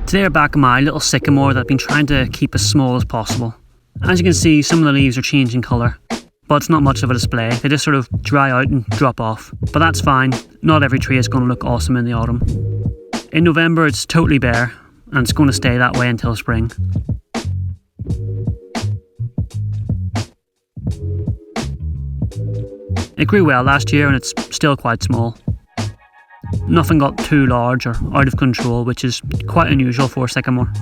Today we're back in my little sycamore that I've been trying to keep as small as possible. As you can see, some of the leaves are changing colour, but it's not much of a display. They just sort of dry out and drop off. But that's fine, not every tree is going to look awesome in the autumn. In November it's totally bare, and it's going to stay that way until spring. It grew well last year and it's still quite small. Nothing got too large or out of control, which is quite unusual for a sycamore.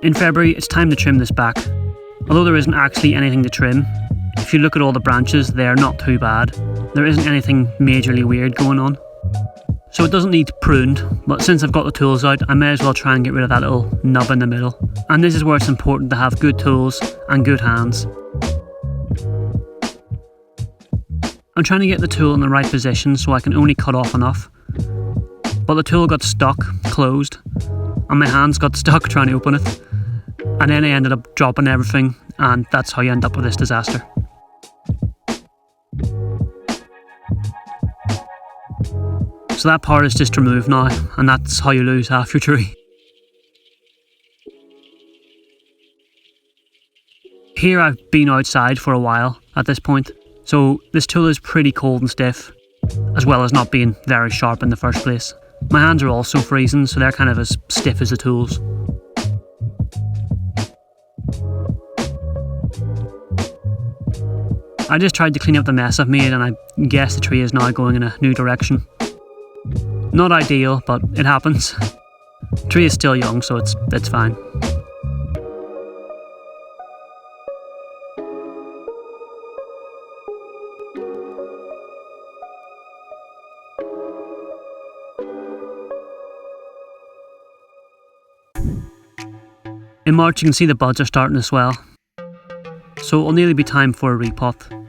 In February, it's time to trim this back. Although there isn't actually anything to trim, if you look at all the branches, they're not too bad. There isn't anything majorly weird going on. So it doesn't need pruned, but since I've got the tools out, I may as well try and get rid of that little nub in the middle. And this is where it's important to have good tools and good hands. I'm trying to get the tool in the right position so I can only cut off enough. But the tool got stuck, closed, and my hands got stuck trying to open it. And then I ended up dropping everything, and that's how you end up with this disaster. So that part is just removed now, and that's how you lose half your tree. Here I've been outside for a while at this point, so this tool is pretty cold and stiff, as well as not being very sharp in the first place. My hands are also freezing, so they're kind of as stiff as the tools. I just tried to clean up the mess I've made, and I guess the tree is now going in a new direction. Not ideal, but it happens. The tree is still young, so it's fine. In March you can see the buds are starting to swell, so it'll nearly be time for a repot.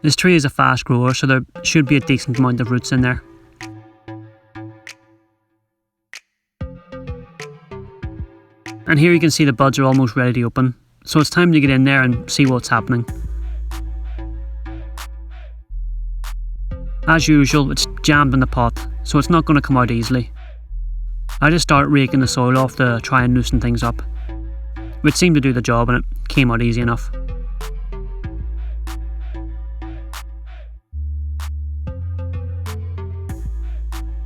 This tree is a fast grower, so there should be a decent amount of roots in there. And here you can see the buds are almost ready to open, so it's time to get in there and see what's happening. As usual, it's jammed in the pot, so it's not going to come out easily. I just started raking the soil off to try and loosen things up, which seemed to do the job, and it came out easy enough.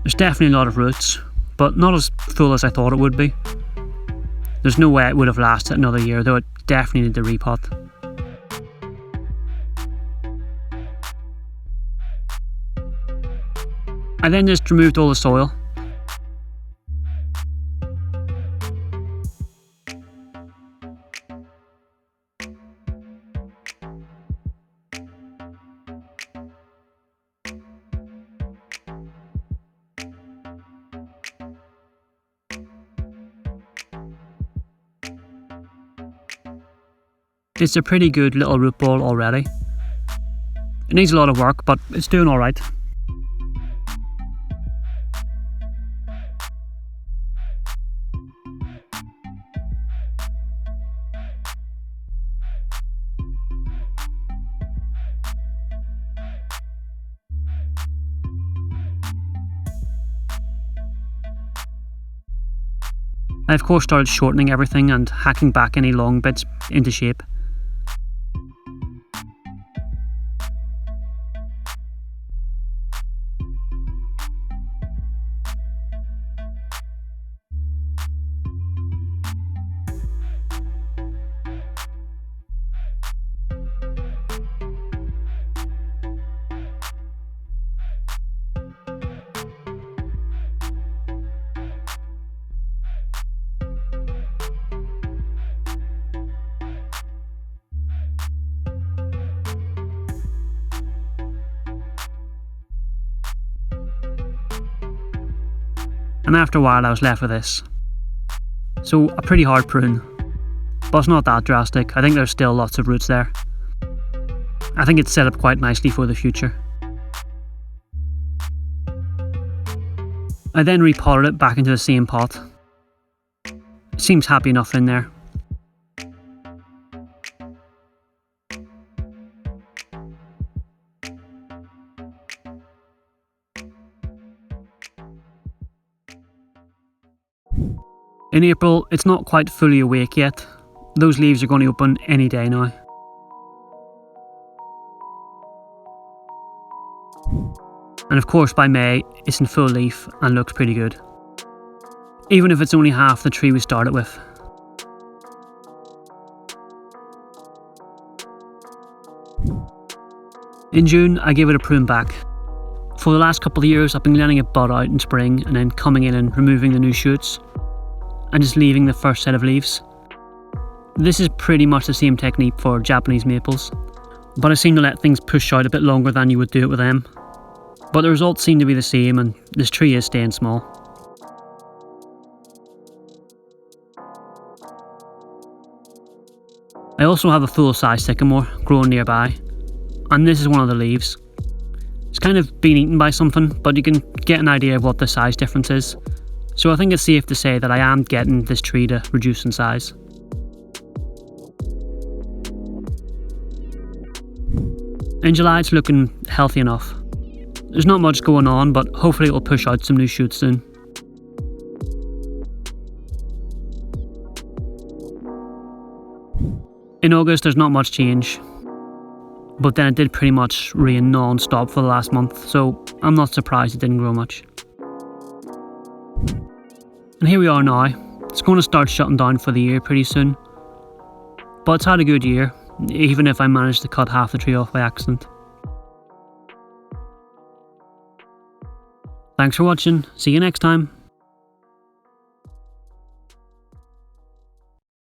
There's definitely a lot of roots, but not as full as I thought it would be. There's no way it would have lasted another year, though it definitely needed the repot. I then just removed all the soil. It's a pretty good little root ball already. It needs a lot of work, but it's doing alright. I of course started shortening everything and hacking back any long bits into shape. And after a while I was left with this. So a pretty hard prune, but it's not that drastic. I think there's still lots of roots there. I think it's set up quite nicely for the future. I then repotted it back into the same pot. It seems happy enough in there. In April, it's not quite fully awake yet. Those leaves are going to open any day now. And of course by May, it's in full leaf and looks pretty good. Even if it's only half the tree we started with. In June, I gave it a prune back. For the last couple of years, I've been letting it bud out in spring and then coming in and removing the new shoots and just leaving the first set of leaves. This is pretty much the same technique for Japanese maples, but I seem to let things push out a bit longer than you would do it with them. But the results seem to be the same and this tree is staying small. I also have a full-size sycamore growing nearby, and this is one of the leaves. It's kind of been eaten by something, but you can get an idea of what the size difference is. So I think it's safe to say that I am getting this tree to reduce in size. In July it's looking healthy enough. There's not much going on, but hopefully it will push out some new shoots soon. In August there's not much change, but then it did pretty much rain non-stop for the last month, so I'm not surprised it didn't grow much. And here we are now. It's going to start shutting down for the year pretty soon, but it's had a good year, even if I managed to cut half the tree off by accident. Thanks for watching, see you next time.